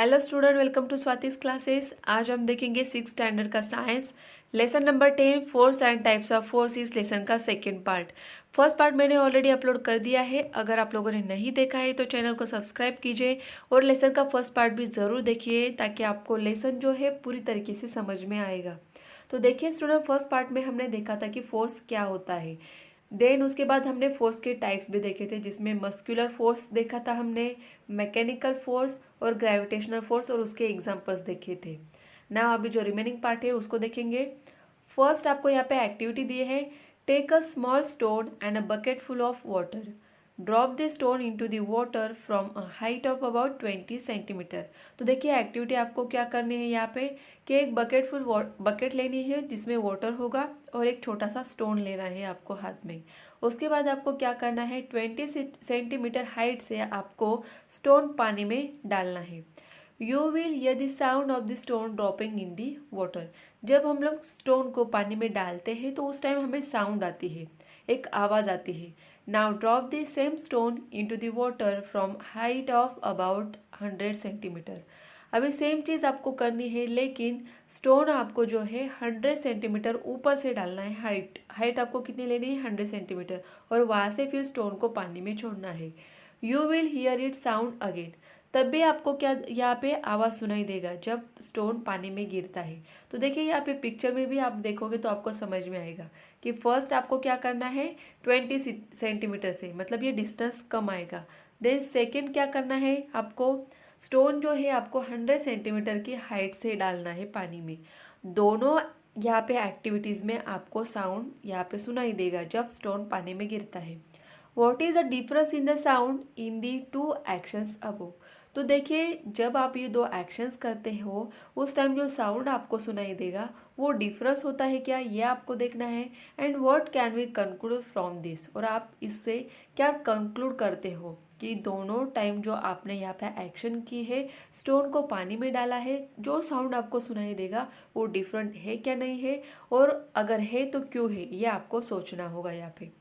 Hello student, welcome to Swati's classes. आज हम देखेंगे 6th स्टैंडर्ड का science lesson number 10 force and types of force इस लेसन का सेकंड पार्ट। फर्स्ट पार्ट मैंने ऑलरेडी अपलोड कर दिया है। अगर आप लोगों ने नहीं देखा है तो चैनल को सब्सक्राइब कीजिए और लेसन का फर्स्ट पार्ट भी ज़रूर देखिए ताकि आपको लेसन जो है पूरी तरीके से समझ में आएगा। तो देखिए स्टूडेंट, फर्स्ट पार्ट में हमने देखा था कि फोर्स क्या होता है। देन उसके बाद हमने फोर्स के टाइप्स भी देखे थे, जिसमें मस्कुलर फोर्स देखा था हमने, मैकेनिकल फोर्स और ग्रेविटेशनल फोर्स, और उसके एग्जांपल्स देखे थे ना। अभी जो रिमेनिंग पार्ट है उसको देखेंगे। फर्स्ट आपको यहाँ पे एक्टिविटी दी है, take a small stone and a bucket full of water, drop the stone into the water from a height of about 20 centimetre. तो देखिए एक्टिविटी आपको क्या करनी है यहाँ पे कि एक बकेट लेनी है जिसमें वाटर होगा और एक छोटा सा स्टोन लेना है आपको हाथ में। उसके बाद आपको क्या करना है, 20 सेंटीमीटर हाइट से आपको स्टोन पानी में डालना है। You will hear the sound of the stone dropping in the water. जब हम लोग स्टोन को पानी में डालते हैं तो उस टाइम हमें साउंड आती है, एक आवाज़ आती है। Now drop the same stone into the water from height of about 100 centimetre. अभी सेम चीज़ आपको करनी है, लेकिन स्टोन आपको जो है 100 सेंटीमीटर ऊपर से डालना है। हाइट आपको कितनी लेनी है, 100 सेंटीमीटर, और वहाँ से फिर स्टोन को पानी में छोड़ना है। You will hear it sound again. तब भी आपको क्या यहाँ पे आवाज़ सुनाई देगा जब स्टोन पानी में गिरता है। तो देखिए यहाँ पे पिक्चर में भी आप देखोगे तो आपको समझ में आएगा कि फर्स्ट आपको क्या करना है, 20 सेंटीमीटर से, मतलब ये डिस्टेंस कम आएगा। देन सेकेंड क्या करना है, आपको स्टोन जो है आपको 100 सेंटीमीटर की हाइट से डालना है पानी में। दोनों यहाँ पे एक्टिविटीज़ में आपको साउंड यहाँ पे सुनाई देगा जब स्टोन पानी में गिरता है। What is the difference in the sound in the two actions above. तो देखिए जब आप ये दो एक्शंस करते हो उस टाइम जो साउंड आपको सुनाई देगा वो डिफरेंस होता है क्या, ये आपको देखना है। And what can we conclude from this, और आप इससे क्या कंक्लूड करते हो कि दोनों टाइम जो आपने यहाँ पे एक्शन की है, स्टोन को पानी में डाला है, जो साउंड आपको सुनाई देगा वो डिफरेंट है क्या नहीं है, और अगर है तो क्यों है, ये आपको सोचना होगा यहाँ पे।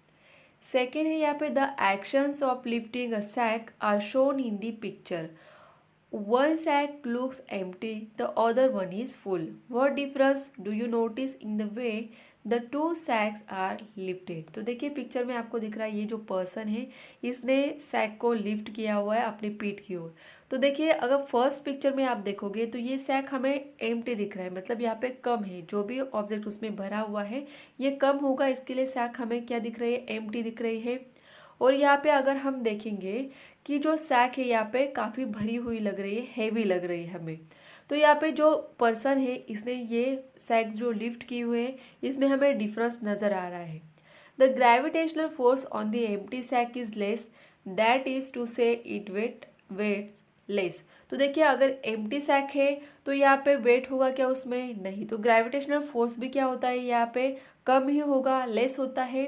सेकेंड है यहाँ पे, the actions of lifting a sack are shown in the picture. One sack looks empty, the other one is full. What difference do you notice in the way the two sacks are lifted? तो देखिए picture में आपको दिख रहा है ये जो person है इसने सैक को लिफ्ट किया हुआ है अपनी पीठ की ओर। तो देखिए अगर फर्स्ट पिक्चर में आप देखोगे तो ये सैक हमें एम्प्टी दिख रहा है, मतलब यहाँ पे कम है, जो भी ऑब्जेक्ट उसमें भरा हुआ है ये कम होगा, इसके लिए सैक हमें क्या दिख रही है, एम्प्टी दिख रही है। और यहाँ पे अगर हम देखेंगे कि जो सैक है यहाँ पे काफ़ी भरी हुई लग रही है, हैवी लग रही है हमें। तो यहाँ पे जो पर्सन है इसने ये सैक जो लिफ्ट की हुए है इसमें हमें डिफरेंस नज़र आ रहा है। The gravitational force on the empty sack is less, that is to say it weighs less. तो देखिए अगर एम्प्टी सैक है तो यहाँ पे वेट होगा क्या उसमें, नहीं, तो ग्रेविटेशनल फोर्स भी क्या होता है यहाँ पे, कम ही होगा, लेस होता है।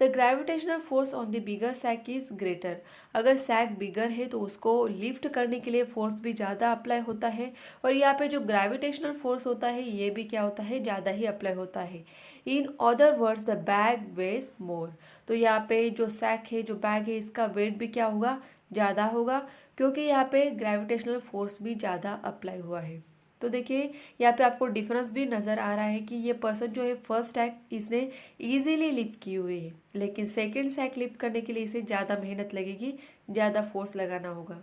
The gravitational force on the bigger sack is greater. अगर सैक बिगर है तो उसको लिफ्ट करने के लिए फोर्स भी ज़्यादा अप्लाई होता है, और यहाँ पे जो ग्रेविटेशनल फोर्स होता है ये भी क्या होता है, ज़्यादा ही अप्लाई होता है। In other words the bag weighs more. तो यहाँ पे जो सैक है, जो बैग है, इसका वेट भी क्या होगा, ज़्यादा होगा, क्योंकि यहाँ पे ग्रेविटेशनल फोर्स भी ज़्यादा अप्लाई हुआ है। तो देखिए यहाँ पे आपको डिफरेंस भी नज़र आ रहा है कि ये पर्सन जो है फर्स्ट सैक इसने इजीली लिफ्ट की हुई है, लेकिन सेकंड सैक लिफ्ट करने के लिए इसे ज़्यादा मेहनत लगेगी, ज़्यादा फोर्स लगाना होगा।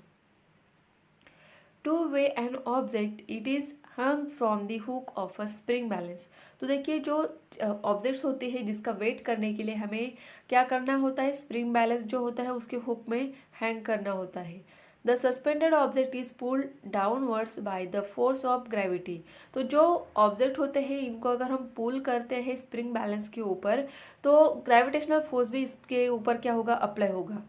Two way an object it is hung from the hook of a spring balance. तो देखिए जो ऑब्जेक्ट्स होते हैं जिसका वेट करने के लिए हमें क्या करना होता है, स्प्रिंग बैलेंस जो होता है उसके हुक में हैंग करना होता है। The suspended object is pulled downwards by the force of gravity. तो जो ऑब्जेक्ट होते हैं इनको अगर हम पुल करते हैं स्प्रिंग बैलेंस के ऊपर तो ग्रेविटेशनल फोर्स भी इसके ऊपर क्या होगा, अप्लाई होगा।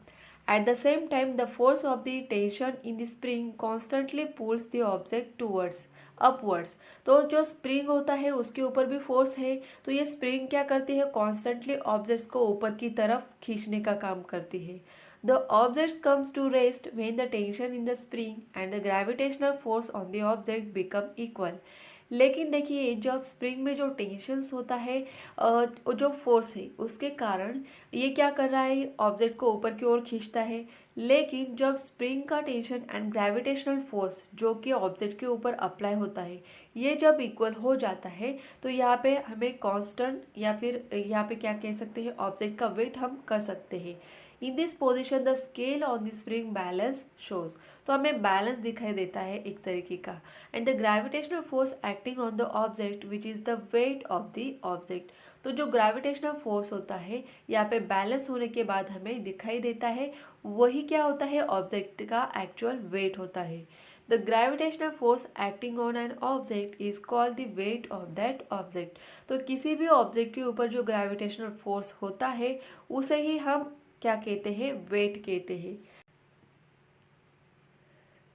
At the same time, the force of the tension in the spring constantly pulls the object towards upwards। तो जो स्प्रिंग होता है उसके ऊपर भी फोर्स है, तो ये स्प्रिंग क्या करती है, कॉन्स्टेंटली ऑब्जेक्ट्स को ऊपर की तरफ खींचने का काम करती है। The object comes to rest when the tension in the spring and the gravitational force on the object become equal। लेकिन देखिए जब स्प्रिंग में जो टेंशन्स होता है जो फोर्स है उसके कारण ये क्या कर रहा है, ऑब्जेक्ट को ऊपर की ओर खींचता है, लेकिन जब स्प्रिंग का टेंशन एंड ग्रेविटेशनल फोर्स जो कि ऑब्जेक्ट के ऊपर अप्लाई होता है, ये जब इक्वल हो जाता है तो यहाँ पे हमें कांस्टेंट या फिर यहाँ पे क्या कह सकते हैं, ऑब्जेक्ट का वेट हम कर सकते हैं। In this position the scale on the spring balance shows, तो हमें बैलेंस दिखाई देता है एक तरीके का। And the gravitational force acting on the object which is the weight of the object, तो जो ग्रेविटेशनल फोर्स होता है यहाँ पे बैलेंस होने के बाद हमें दिखाई देता है, वही क्या होता है, ऑब्जेक्ट का एक्चुअल वेट होता है। The gravitational force acting on an object is called the weight of that object, तो किसी भी ऑब्जेक्ट के ऊपर जो ग्रेविटेशनल फोर्स होता है उसे ही हम क्या कहते हैं, वेट कहते हैं।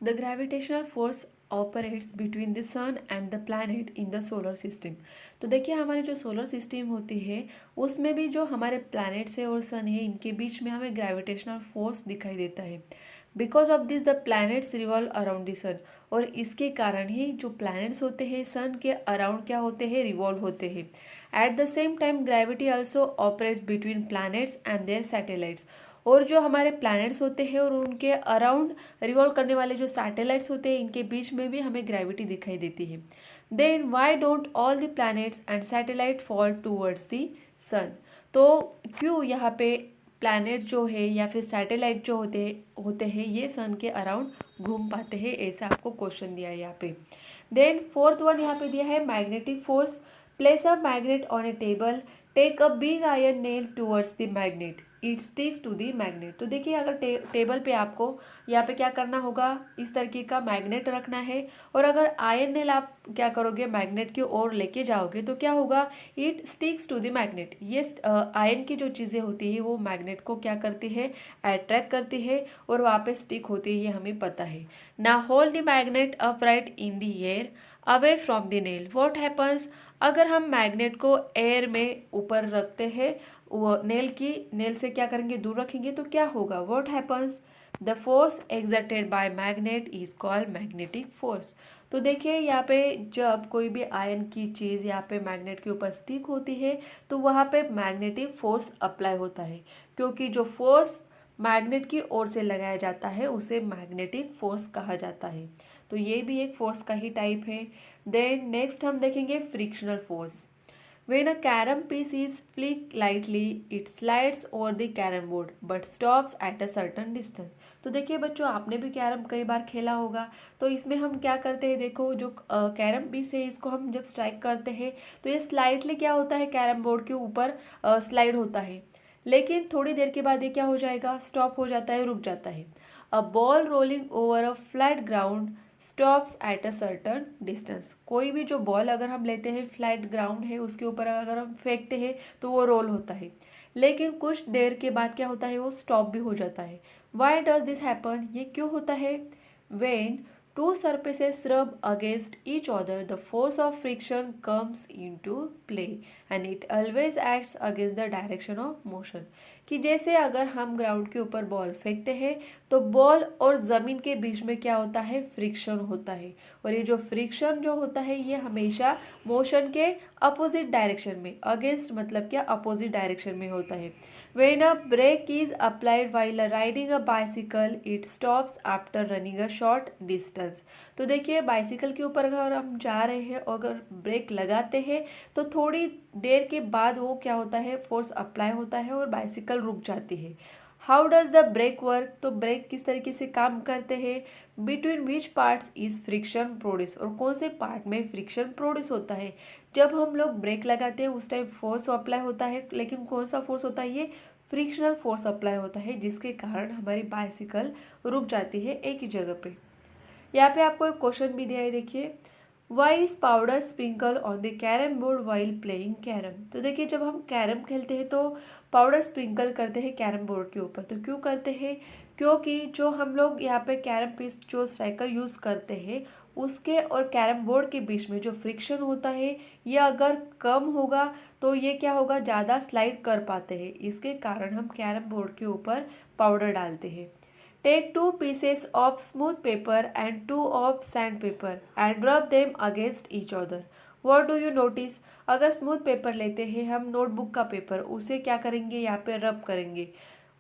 The gravitational force operates between the sun and the planet in the solar system, तो देखिए हमारी जो सोलर सिस्टम होती है उसमें भी जो हमारे प्लैनेट्स है और सन है, इनके बीच में हमें ग्रेविटेशनल फोर्स दिखाई देता है। Because of this the planets revolve around the sun, और इसके कारण ही जो प्लैनेट्स होते हैं सन के अराउंड क्या होते हैं, रिवॉल्व होते हैं। At the same time gravity also operates between planets and their satellites, और जो हमारे प्लैनेट्स होते हैं और उनके अराउंड रिवॉल्व करने वाले जो सैटेलाइट्स होते हैं, इनके बीच में भी हमें ग्रेविटी दिखाई देती है। Then why don't all the planets and satellite fall towards the sun, तो क्यों यहाँ पे प्लैनेट जो है या फिर सैटेलाइट जो होते हैं ये सन के अराउंड घूम पाते हैं, ऐसा आपको क्वेश्चन दिया है यहाँ पे। देन फोर्थ वन यहाँ पे दिया है magnetic force, place a magnet on a table, take a big iron nail towards the magnet, it sticks to the magnet, तो देखिए अगर टेबल पे आपको यहाँ पे क्या करना होगा, इस तरीके का मैग्नेट रखना है, और अगर आयरन नेल आप क्या करोगे, मैग्नेट की ओर लेके जाओगे तो क्या होगा, it sticks to the magnet, ये आयरन की जो चीज़ें होती है वो मैग्नेट को क्या करती है, अट्रैक्ट करती है और वहाँ पे स्टिक होती है, ये हमें पता है। ना hold the magnet upright in the air away from the nail, what happens, अगर हम मैग्नेट को एयर में ऊपर रखते हैं, वो नेल से क्या करेंगे, दूर रखेंगे, तो क्या होगा, what happens, the force exerted by magnet is called magnetic force, तो देखिए यहाँ पे जब कोई भी आयन की चीज़ यहाँ पे मैग्नेट के ऊपर स्टिक होती है तो वहाँ पे मैग्नेटिक फोर्स अप्लाई होता है, क्योंकि जो फोर्स मैग्नेट की ओर से लगाया जाता है उसे मैग्नेटिक फोर्स कहा जाता है, तो ये भी एक फोर्स का ही टाइप है। देन नेक्स्ट हम देखेंगे frictional force. When a carom piece is flicked lightly, it slides over the carom board but stops at a certain distance. तो देखिए बच्चों, आपने भी कैरम कई बार खेला होगा, तो इसमें हम क्या करते हैं, देखो जो कैरम पीस है इसको हम जब स्ट्राइक करते हैं तो ये स्लाइडली क्या होता है, कैरम बोर्ड के ऊपर स्लाइड होता है, लेकिन थोड़ी देर के बाद ये क्या हो जाएगा, स्टॉप हो जाता है, रुक जाता है। A ball rolling over a flat ground stops at a certain distance, कोई भी जो बॉल अगर हम लेते हैं, फ्लैट ग्राउंड है उसके ऊपर अगर हम फेंकते हैं तो वो रोल होता है, लेकिन कुछ देर के बाद क्या होता है, वो स्टॉप भी हो जाता है। वाई डज दिस हैपन, ये क्यों होता है, when two surfaces rub against each other the force of friction comes into play and it always acts against the direction of motion, कि जैसे अगर हम ग्राउंड के ऊपर बॉल फेंकते हैं तो बॉल और ज़मीन के बीच में क्या होता है, फ्रिक्शन होता है, और ये जो फ्रिक्शन जो होता है ये हमेशा मोशन के अपोजिट डायरेक्शन में, अगेंस्ट मतलब क्या, अपोजिट डायरेक्शन में होता है। When a brake is applied while riding a bicycle, it stops after running a short distance. तो देखिए बाइसिकल के ऊपर अगर हम जा रहे हैं और अगर ब्रेक लगाते हैं तो थोड़ी देर के बाद वो क्या होता है, फोर्स अप्लाई होता है और बाइसिकल रुक जाती है। How does the brake work, तो ब्रेक किस तरीके से काम करते हैं, between which parts is friction produce, और कौन से पार्ट में फ्रिक्शन प्रोड्यूस होता है। जब हम लोग ब्रेक लगाते हैं उस टाइम फोर्स अप्लाई होता है, लेकिन कौन सा फोर्स होता है, ये फ्रिक्शनल फोर्स अप्लाई होता है, जिसके कारण हमारी बाइसिकल रुक जाती है एक ही जगह पे। यहाँ पे आपको एक क्वेश्चन भी दिया है, देखिए why is powder sprinkle on the carrom board while playing carrom, तो देखिए जब हम कैरम खेलते हैं तो पाउडर स्प्रिंकल करते हैं कैरम बोर्ड के ऊपर, तो क्यों करते हैं, क्योंकि जो हम लोग यहाँ पे कैरम पीस जो स्ट्राइकर यूज़ करते हैं उसके और कैरम बोर्ड के बीच में जो फ्रिक्शन होता है ये अगर कम होगा तो ये क्या होगा, ज़्यादा स्लाइड कर पाते हैं, इसके कारण हम कैरम बोर्ड के ऊपर पाउडर डालते हैं। Take 2 pieces of smooth paper and 2 of sandpaper and rub them against each other. What do you notice? अगर स्मूथ पेपर लेते हैं हम, नोटबुक का पेपर, उसे क्या करेंगे, यहाँ पे रब करेंगे,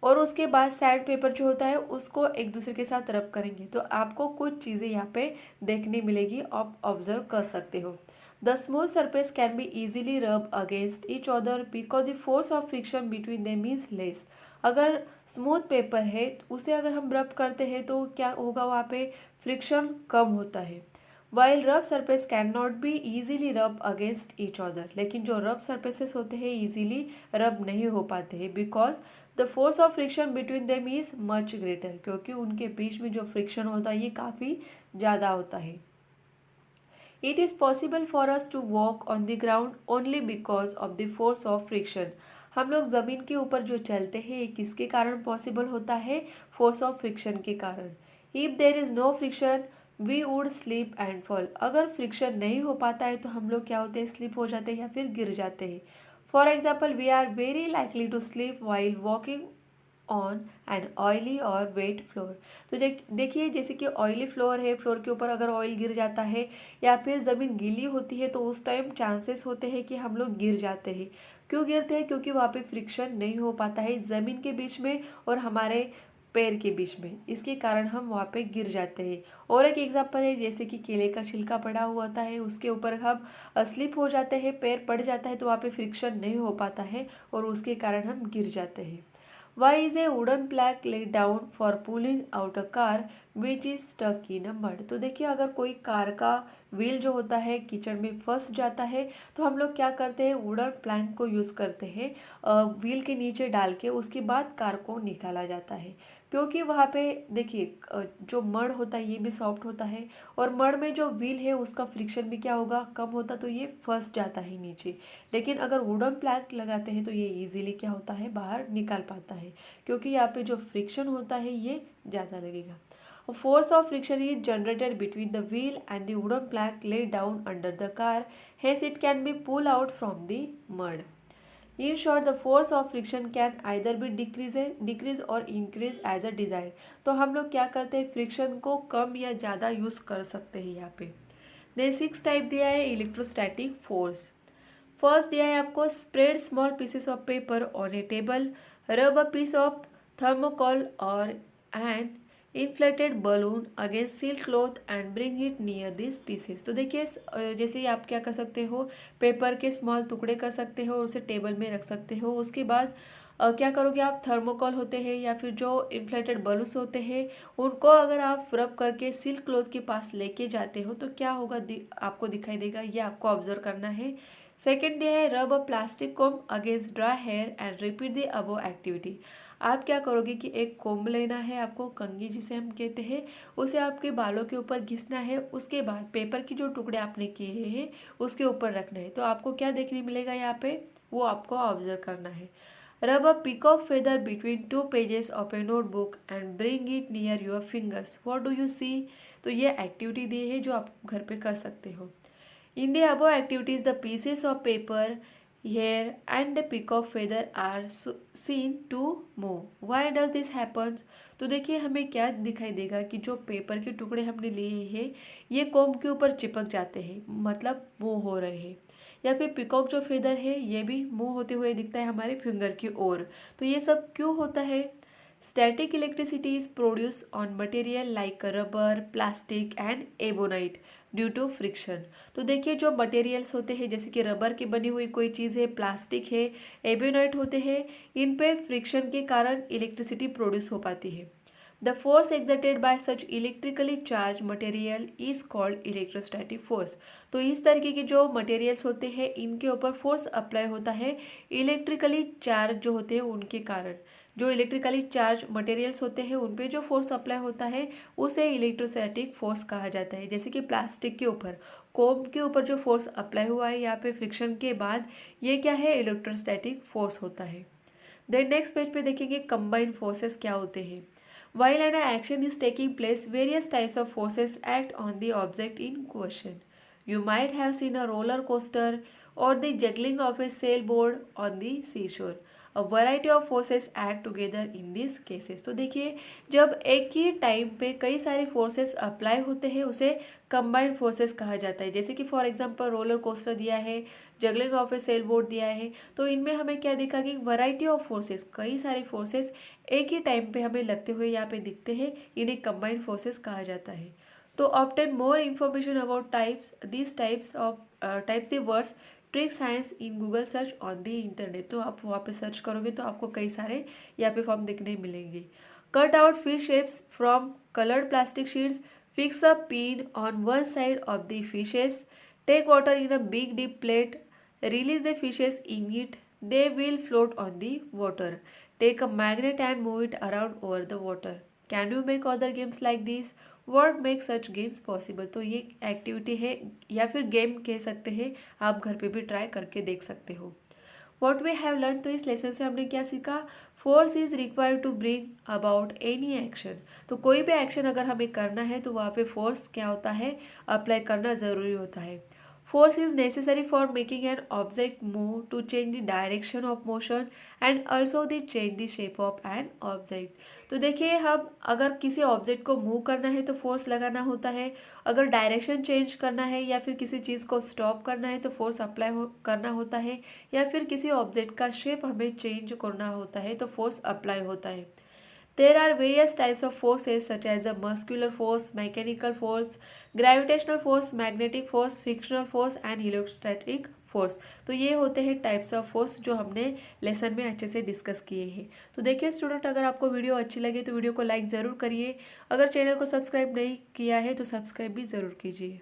और उसके बाद सैंड पेपर जो होता है उसको एक दूसरे के साथ रब करेंगे तो आपको कुछ चीज़ें यहाँ पे देखने मिलेगी, आप ऑब्जर्व कर सकते हो। The smooth surface can be easily rub against each other because the force of friction between them is less. अगर स्मूथ पेपर है उसे अगर हम रब करते हैं तो क्या होगा, वहाँ पे फ्रिक्शन कम होता है। वाइल रब surface can not be easily रब अगेंस्ट ईच अदर, लेकिन जो रब सरफेसेस होते हैं ईजीली रब नहीं हो पाते हैं because the force of friction between them is much greater, क्योंकि उनके बीच में जो फ्रिक्शन होता है ये काफ़ी ज़्यादा होता है। It is possible for us to walk on the ground only because of the force of friction. हम लोग ज़मीन के ऊपर जो चलते हैं ये किसके कारण पॉसिबल होता है, फोर्स ऑफ फ्रिक्शन के कारण। If there is no friction we would slip and fall. अगर फ्रिक्शन नहीं हो पाता है तो हम लोग क्या होते हैं, स्लिप हो जाते हैं या फिर गिर जाते हैं। For example we are very likely to slip while walking on an oily और वेट फ्लोर। तो देखिए जैसे कि ऑयली फ्लोर है, फ्लोर के ऊपर अगर ऑयल गिर जाता है या फिर ज़मीन गीली होती है तो उस टाइम चांसेस होते हैं कि हम लोग गिर जाते हैं। क्यों गिरते हैं, क्योंकि वहाँ पे फ्रिक्शन नहीं हो पाता है ज़मीन के बीच में और हमारे पैर के बीच में, इसके कारण हम वहाँ पे गिर जाते हैं। और एक एग्जांपल है जैसे कि केले का छिलका पड़ा हुआ होता है उसके ऊपर हम स्लिप हो जाते हैं, पैर पड़ जाता है तो वहाँ पे फ्रिक्शन नहीं हो पाता है और उसके कारण हम गिर जाते हैं। Why is a wooden plank laid down for pulling out a car which is stuck in a mud? तो देखिए अगर कोई कार का व्हील जो होता है कीचड़ में फंस जाता है तो हम लोग क्या करते हैं, वुडन प्लैंक को यूज़ करते हैं व्हील के नीचे डाल के, उसके बाद कार को निकाला जाता है। क्योंकि वहाँ पे देखिए जो मड होता है ये भी सॉफ्ट होता है और मड में जो व्हील है उसका फ्रिक्शन भी क्या होगा, कम होता, तो ये फंस जाता है नीचे। लेकिन अगर वुडन प्लैंक लगाते हैं तो ये इजीली क्या होता है, बाहर निकाल पाता है, क्योंकि यहाँ पे जो फ्रिक्शन होता है ये ज़्यादा लगेगा। Force of friction is generated between the wheel and the wooden plank laid down under the car, hence it can be pulled out from the mud. In short, the force of friction can either be decrease or increase as a desired. तो हम लोग क्या करते हैं, friction को कम या ज़्यादा use कर सकते हैं यहाँ पे। देन 6 टाइप दिया है इलेक्ट्रोस्टैटिक फोर्स। फर्स्ट दिया है आपको, spread small pieces of paper on a table, रब अ पीस ऑफ थर्मोकोल और and inflated balloon against silk cloth and bring it near this pieces. तो देखिए जैसे ही आप क्या कर सकते हो, पेपर के स्मॉल टुकड़े कर सकते हो और उसे टेबल में रख सकते हो। उसके बाद क्या करोगे आप, थर्मोकोल होते हैं या फिर जो इन्फ्लेटेड बलून्स होते हैं उनको अगर आप रब करके सिल्क क्लॉथ के पास लेके जाते हो तो क्या होगा, आपको दिखाई देगा, ये आपको ऑब्जर्व करना है। सेकेंड है rub a plastic comb against dry hair and repeat the above activity. आप क्या करोगे कि एक कोम्ब लेना है आपको, कंघी जिसे हम कहते हैं, उसे आपके बालों के ऊपर घिसना है, उसके बाद पेपर की जो टुकड़े आपने किए हैं उसके ऊपर रखना है। तो आपको क्या देखने मिलेगा यहाँ पे, वो आपको ऑब्जर्व करना है। Rub a peacock feather between 2 pages of a notebook and bring it near your fingers, what do you see. तो ये एक्टिविटी दी है जो आप घर पे कर सकते हो। In the above activities, the pieces of paper, hair, and the peacock feather are seen to move. Why does this happen? तो देखिए हमें क्या दिखाई देगा कि जो पेपर के टुकड़े हमने लिए हैं ये कोम्ब के ऊपर चिपक जाते हैं, मतलब मूव हो रहे हैं। या फिर पिकॉक जो फेदर है ये भी मूव होते हुए दिखता है हमारे फिंगर की ओर। तो ये सब क्यों होता है? Static electricity is produced on material like rubber, plastic and ebonite due to friction. तो देखिए जो मटेरियल्स होते हैं जैसे कि रबर की बनी हुई कोई चीज़ है, प्लास्टिक है, एबोनाइट होते हैं, इन पे फ्रिक्शन के कारण इलेक्ट्रिसिटी प्रोड्यूस हो पाती है। The force exerted by such electrically charge material is called electrostatic force. तो इस तरीके के जो मटेरियल्स होते हैं इनके ऊपर फोर्स अप्लाई होता है इलेक्ट्रिकली चार्ज जो होते हैं उनके कारण। जो इलेक्ट्रिकली चार्ज मटेरियल्स होते हैं उन पे जो फोर्स अप्लाई होता है उसे इलेक्ट्रोस्टैटिक फोर्स कहा जाता है। जैसे कि प्लास्टिक के ऊपर, कोम्ब के ऊपर जो फोर्स अप्लाई हुआ है यहाँ पे फ्रिक्शन के बाद, ये क्या है, इलेक्ट्रोस्टैटिक फोर्स होता है। देन नेक्स्ट पेज पे देखेंगे कंबाइंड फोर्सेस क्या होते हैं। While an action is taking place, various types of forces act on the object in question. You might have seen a roller coaster or the juggling of a sailboat on the seashore. A variety of forces act together in these cases. तो देखिए जब एक ही time पे कई सारे forces apply होते हैं उसे कंबाइंड फोर्सेस कहा जाता है। जैसे कि फॉर एग्जांपल रोलर कोस्टर दिया है, juggling of a sail board दिया है। तो इनमें हमें क्या दिखा कि वैरायटी ऑफ फोर्सेस, कई सारे फोर्सेस एक ही टाइम पे हमें लगते हुए यहाँ पे दिखते हैं, इन्हें कंबाइंड फोर्सेस कहा जाता है। To obtain more information about these types the words trick science in Google search on the internet. तो आप वहाँ पे सर्च करोगे तो आपको कई सारे यहाँ पे फॉर्म दिखने मिलेंगे। Cut out fish shapes from coloured plastic sheets, fix a pin on one side of the fishes, take water in a big deep plate, release the fishes in it, they will float on the water, take a magnet and move it around over the water, can you make other games like this, word make such games possible. तो ये activity है या फिर game कह सकते हैं, आप घर पे भी ट्राई करके देख सकते हो। वॉट वी हैव लर्न, तो इस लेसन से हमने क्या सीखा, force is required to bring about any action. तो कोई भी एक्शन अगर हमें करना है तो वहाँ पे फोर्स क्या होता है, अप्लाई करना ज़रूरी होता है। Force is necessary for making an object move to change the direction of motion and also the change the shape of an object। तो देखिए हम अगर किसी ऑब्जेक्ट को मूव करना है तो फोर्स लगाना होता है, अगर डायरेक्शन चेंज करना है या फिर किसी चीज़ को स्टॉप करना है तो फोर्स अप्लाई करना होता है, या फिर किसी ऑब्जेक्ट का शेप हमें चेंज करना होता है तो फोर्स अप्लाई होता है। There are various types of forces such as a muscular force, mechanical force, gravitational force, magnetic force, frictional force and electrostatic force। तो ये होते हैं टाइप्स ऑफ फोर्स जो हमने लेसन में अच्छे से डिस्कस किए हैं। तो देखिए स्टूडेंट, अगर आपको वीडियो अच्छी लगे तो वीडियो को लाइक ज़रूर करिए, अगर चैनल को सब्सक्राइब नहीं किया है तो सब्सक्राइब भी ज़रूर कीजिए।